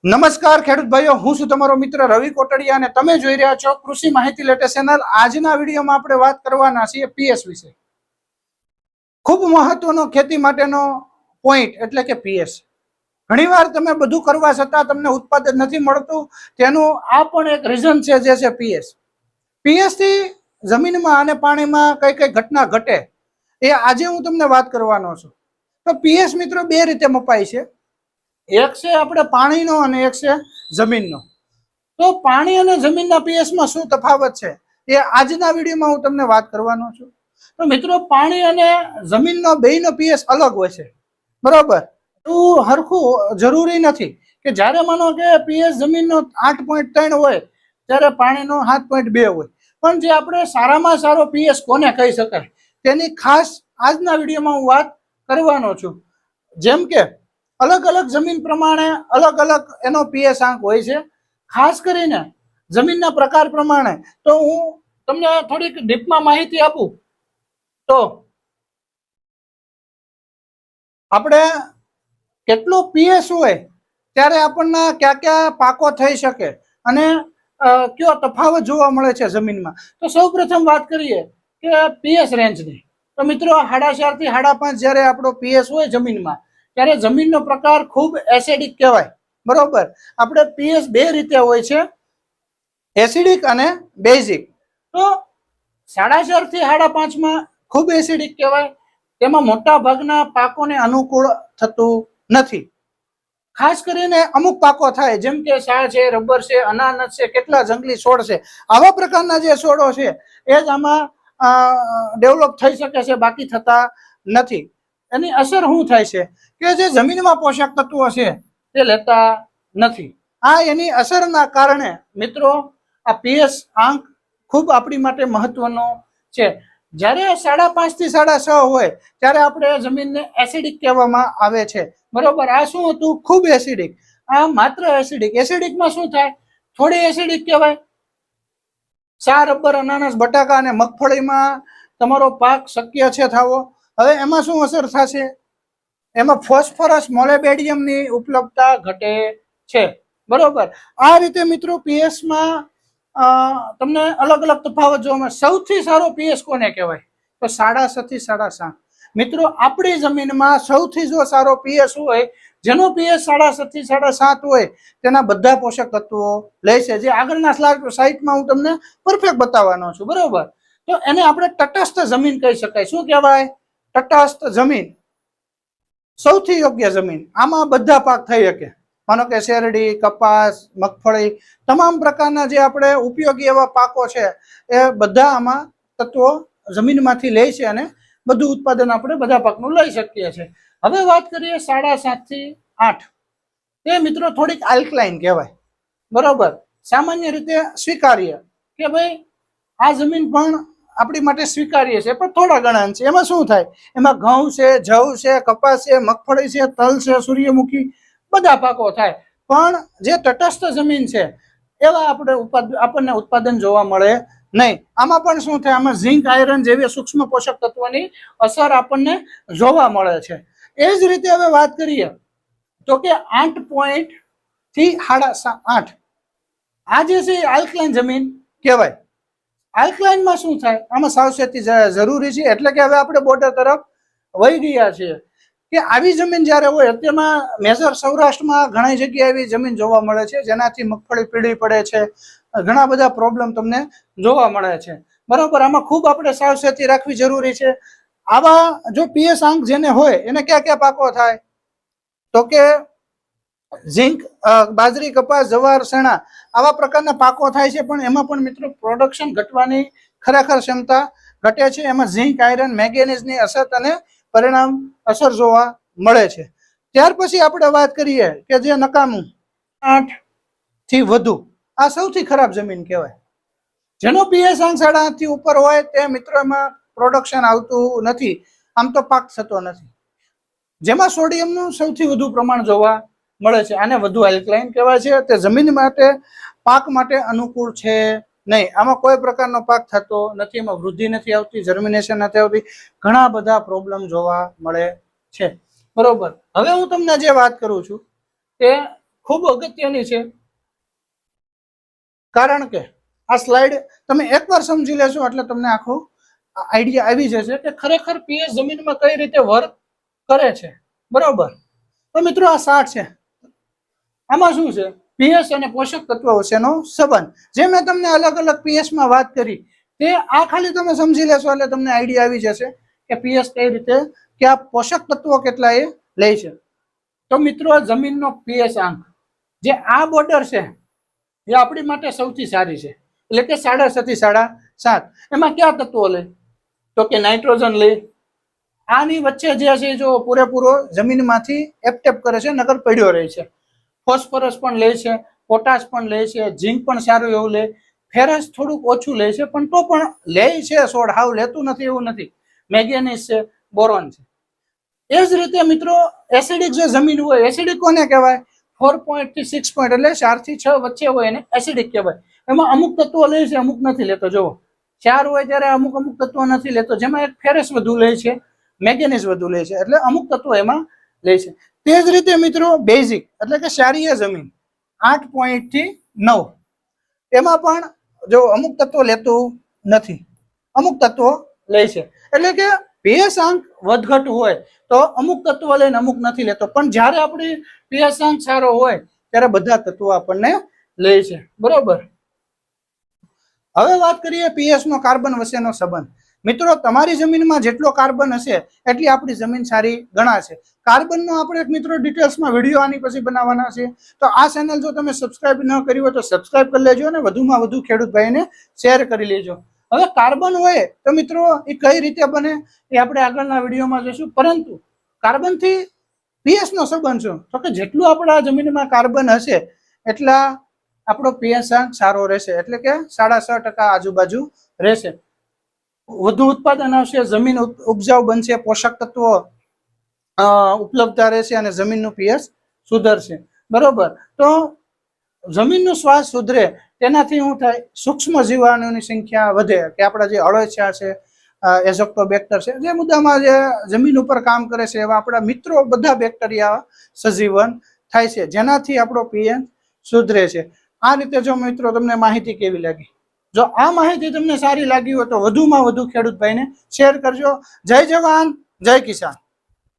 નમસ્કાર ખેડૂત ભાઈઓ, હું છું તમારો મિત્ર રવિ કોટડિયા અને તમે જોઈ રહ્યા છો કૃષિ માહિતી લેટેસ્ટ ચેનલ. આજના વિડીયોમાં આપણે વાત કરવાના છીએ પીએસ વિશે. ખૂબ મહત્વનો ખેતી માટેનો પોઈન્ટ એટલે કે પીએસ. ઘણીવાર તમે બધું કરવા છતાં તમને ઉત્પાદન નથી મળતું, તેનું આ પણ એક રીઝન છે જે છે પીએસ. પીએસ થી જમીનમાં અને પાણીમાં કઈ કઈ ઘટના ઘટે એ આજે હું તમને વાત કરવાનો છું. તો પીએસ મિત્રો બે રીતે મપાય છે. એક છે આપણે પાણીનો અને એક છે જમીનનો. તો પાણી અને જમીનના પીએસમાં શું તફાવત છે એ આજના વિડીયોમાં હું તમને વાત કરવાનો છું. તો મિત્રો, પાણી અને જમીનનો બેયનો પીએસ અલગ હોય છે, બરોબર? તો હરખું જરૂરી નથી કે જ્યારે માનો કે પીએસ જમીનનો 8.3 હોય ત્યારે પાણીનો 7.2 હોય. પણ જે આપણે સારામાં સારો પીએસ કોને કહી શકાય તેની ખાસ આજના વિડીયોમાં હું વાત કરવાનો છું. જેમ કે અલગ અલગ જમીન પ્રમાણે અલગ અલગ એનો પીએસ આંક હોય છે. ખાસ કરીને જમીનના પ્રકાર પ્રમાણે તો હું તમને થોડીક ડીપમાં માહિતી આપું તો આપણે કેટલો પીએસ હોય ત્યારે આપણને કયા કયા પાકો થઈ શકે અને કયો તફાવત જોવા મળે છે જમીનમાં. તો સૌ પ્રથમ વાત કરીએ કે પીએસ રેન્જની. તો મિત્રો, 4.5 થી 5.5 જ્યારે આપણો પીએસ હોય જમીનમાં ત્યારે જમીનનો પ્રકાર ખૂબ એસિડિક કહેવાય, બરોબર? આપણે પીએસ બે રીતે હોય છે, એસિડિક અને બેઝિક. તો 4.5 થી 5.5માં ખૂબ એસિડિક કહેવાય. તેમાં મોટા ભાગના પાકોને અનુકૂળ થતું નથી. ખાસ કરીને અમુક પાકો થાય, જેમ કે શા છે, રબર છે, અનાનસ છે, કેટલા જંગલી છોડ છે, આવા પ્રકારના જે છોડો છે એ જ આમાં ડેવલપ થઈ શકે છે, બાકી થતા નથી. એની અસર શું થાય છે કે જે જમીનમાં પોષક તત્વો છે તે લેતા નથી. આ એની અસરના કારણે મિત્રો આ પીએસ આંક ખૂબ આપણી માટે મહત્વનો છે. જ્યારે 5.5 થી 6.5 હોય ત્યારે આપણે જમીનને એસિડિક કહેવામાં આવે છે, બરોબર? આ શું હતું? ખૂબ એસિડિક. આ માત્ર એસિડિક. એસિડિકમાં શું થાય? થોડી એસિડિક કહેવાય. શા, રબર, અનાનસ, બટાકા અને મગફળીમાં તમારો પાક શક્ય છે થવો. હવે એમાં શું અસર થશે? એમાં ફોસ્ફરસ મોલેબેડિયમની ઉપલબ્ધતા ઘટે છે, બરોબર? આ રીતે મિત્રો પીએસમાં તમને અલગ અલગ તફાવત જોવા મળે. સૌથી સારો પીએસ કોને કહેવાય? તો 6.5 થી 7.5. મિત્રો, આપણી જમીનમાં સૌથી જો સારો પીએસ હોય, જેનો પીએસ 6.5 થી 7.5 હોય, તેના બધા પોષક તત્વો લે છે, જે આગળના સાઇટમાં હું તમને પરફેક્ટ બતાવવાનો છું, બરોબર? તો એને આપણે તટસ્થ જમીન કહી શકાય. શું કહેવાય? તટસ્થ જમીન, સૌથી યોગ્ય જમીન. આમાં બધા પાક થઈ શકે. માનો કે શેરડી, કપાસ, મગફળી, તમામ પ્રકારના જે આપણે ઉપયોગી એવા પાકો છે એ બધા આમાં તત્વો જમીનમાંથી લે છે અને બધું ઉત્પાદન આપણે બધા પાકનું લઈ શકીએ છીએ. હવે વાત કરીએ 7.5 થી 8. તે મિત્રો થોડીક આલ્કલાઇન કહેવાય, બરોબર? સામાન્ય રીતે સ્વીકાર્ય કે ભાઈ આ જમીન પણ આપણી માટે સ્વીકાર્ય છે, પણ થોડા ઘણા છે. એમાં શું થાય? એમાં ઘઉં છે, જવ છે, કપાસ છે, મગફળી છે, તલ છે, સૂર્યમુખી, બધા પાકો થાય. પણ જે તટસ્થ જમીન છે એવા આપણને ઉત્પાદન જોવા મળે નહીં. આમાં પણ શું થાય? આમાં ઝીંક, આયરન જેવી સૂક્ષ્મ પોષક તત્વોની અસર આપણને જોવા મળે છે. એ જ રીતે હવે વાત કરીએ તો કે 8 થી 8.5 આ જે છે આલ્કલાઇન જમીન કહેવાય. આલ્કલાઇનમાં શું થાય? આમાં સાવચેતી જરૂરી છે. એટલે કે હવે આપણે બોર્ડર તરફ વહી ગયા છીએ કે આવી જમીન જ્યારે હોય, તેમાં મેજર સૌરાષ્ટ્રમાં ઘણી જગ્યાએ એવી જમીન જોવા મળે છે જેનાથી મગફળી પીળી પડે છે, ઘણા બધા પ્રોબ્લેમ તમને જોવા મળે છે, બરોબર? આમાં ખૂબ આપણે સાવચેતી રાખવી જરૂરી છે. આવા જો પીએસ આંક જેને હોય એને કયા કયા પાકો થાય? તો કે ઝીંક, બાજરી, કપાસ, જવાર, ચણા, આવા પ્રકારના પાકો થાય છે. પણ એમાં પણ મિત્રો પ્રોડક્શન ઘટવાની ખરેખર ક્ષમતા ઘટે છે. એમાં ઝીંક, આયરન, મેંગેનીઝની અસર અને પરિણામ અસર જોવા મળે છે. ત્યાર પછી આપણે વાત કરીએ કે જે નકામું 8 થી વધુ, આ સૌથી ખરાબ જમીન કહેવાય. જેનો પીએસ આંક 7.5 થી ઉપર હોય તે મિત્રોમાં પ્રોડક્શન આવતું નથી, આમ તો પાક થતો નથી. જેમાં સોડિયમનું સૌથી વધુ પ્રમાણ જોવા મળે છે. આને વધુ આલ્કલાઇન કહેવાય છે. તે જમીન માટે, પાક માટે અનુકૂળ છે નહીં. આમાં કોઈ પ્રકારનો પાક થતો નથી, એમાં વૃદ્ધિ નથી આવતી, જર્મિનેશન નથી આવતી, ઘણા બધા પ્રોબ્લેમ જોવા મળે છે, બરોબર? હવે હું તમને જે વાત કરું છું તે ખૂબ અગત્યની છે, કારણ કે આ સ્લાઇડ તમે એકવાર સમજી લેશો એટલે તમને આખું આઈડિયા આવી જશે કે ખરેખર પીએચ જમીનમાં કઈ રીતે વર્ક કરે છે. બરોબર. તો મિત્રો આ 60 છે, આમાં શું છે? પીએચ અને પોષક તત્વો વચ્ચેનો સંબંધ. જે મેં તમને અલગ અલગ પીએચ માં વાત કરી તે આ ખાલી તમે સમજી લેશો એટલે તમને આઈડિયા આવી જશે કે પીએચ કઈ રીતે, કે આ પોષક તત્વો કેટલા એ લે છે. તો મિત્રો જમીનનો પીએચ આંક જે આ બોર્ડર છે એ આપણી માટે સૌથી સારી છે, એટલે કે 6.5 થી 7.5. એમાં કયા તત્વો લે? તો કે નાઇટ્રોજન લે. આની વચ્ચે જે છે જો પૂરેપૂરો જમીનમાંથી એપટેપ કરે છે, નકર પડ્યો રહે છે. ફોસ્ફરસ પણ લે છે, પોટાશ પણ લે છે, ઝીંક પણ સારું એવું લે, ફેરસ થોડુંક ઓછું લે છે, પણ તો પણ લે છે. છોડ હાવ લેતું નથી એવું નથી. મેંગેનીઝ છે, બોરોન છે. એ જ રીતે મિત્રો એસિડિક જે જમીન હોય, એસિડિક કોને કહેવાય? 4 થી 6 એટલે 4 થી 6 વચ્ચે હોય એને એસિડિક કહેવાય. એમાં અમુક તત્વો લે છે, અમુક નથી લેતો. જુઓ 4 હોય ત્યારે અમુક તત્વો નથી લેતો, જેમાં એક ફેરસ વધુ લે છે, મેંગેનીઝ વધુ લે છે, એટલે અમુક તત્વો એમાં લે છે. તે જ રીતે મિત્રો બેઝિક એટલે કે ક્ષારીય જમીન 8 થી 9, એમાં પણ જો અમુક તત્વો લેતું નથી, અમુક તત્વો લે છે. એટલે કે પીએચ આંક વધઘટ હોય તો અમુક તત્વો લઈને અમુક નથી લેતો, પણ જ્યારે આપણી પીએચ આંક સારો હોય ત્યારે બધા તત્વો આપણને લે છે. બરોબર. હવે વાત કરીએ પીએચ નો કાર્બન વચ્ચેનો સંબંધ. મિત્રો તમારી જમીનમાં જેટલો કાર્બન હશે એટલી આપણી જમીન સારી ગણાશે. કાર્બનનો આપણે એક મિત્રો ડિટેલ્સમાં વિડીયો આની પછી બનાવવાના છે. તો આ ચેનલ જો તમે સબસ્ક્રાઇબ ન કરી હોય તો સબસ્ક્રાઇબ કરી લેજો અને વધુમાં વધુ ખેડૂત ભાઈને શેર કરી લેજો. હવે કાર્બન હોય તો મિત્રો એ કઈ રીતે બને એ આપણે આગળના વિડીયોમાં જોઈશું, પરંતુ કાર્બનથી પીએચ નો સંબંધ શું? તો કે જેટલું આપણા જમીનમાં કાર્બન હશે એટલા આપણો પીએચ આંક સારો રહેશે, એટલે કે 6.5% આજુબાજુ રહેશે. વધુ ઉત્પાદન આવશે, જમીન ઉપજાઉ બનશે, પોષક તત્વો ઉપલબ્ધતા રહેશે અને જમીનનું પીએચ સુધરશે. બરોબર. તો જમીનનું શ્વાસ સુધરે તેનાથી શું થાય? સૂક્ષ્મ જીવાણુની સંખ્યા વધે, કે આપણા જે અળસિયા છે, એઝોક્ટોબેક્ટર છે, જે મુદ્દામાં જે જમીન ઉપર કામ કરે છે, એવા આપણા મિત્રો બધા બેક્ટેરિયા સજીવન થાય છે, જેનાથી આપણો પીએચ સુધરે છે. આ રીતે જો મિત્રો તમને માહિતી કેવી લાગી? જો આ માહિતી તમને સારી લાગી હોય તો વધુમાં વધુ ખેડૂત ભાઈને શેર કરજો. જય જવાન, જય કિસાન.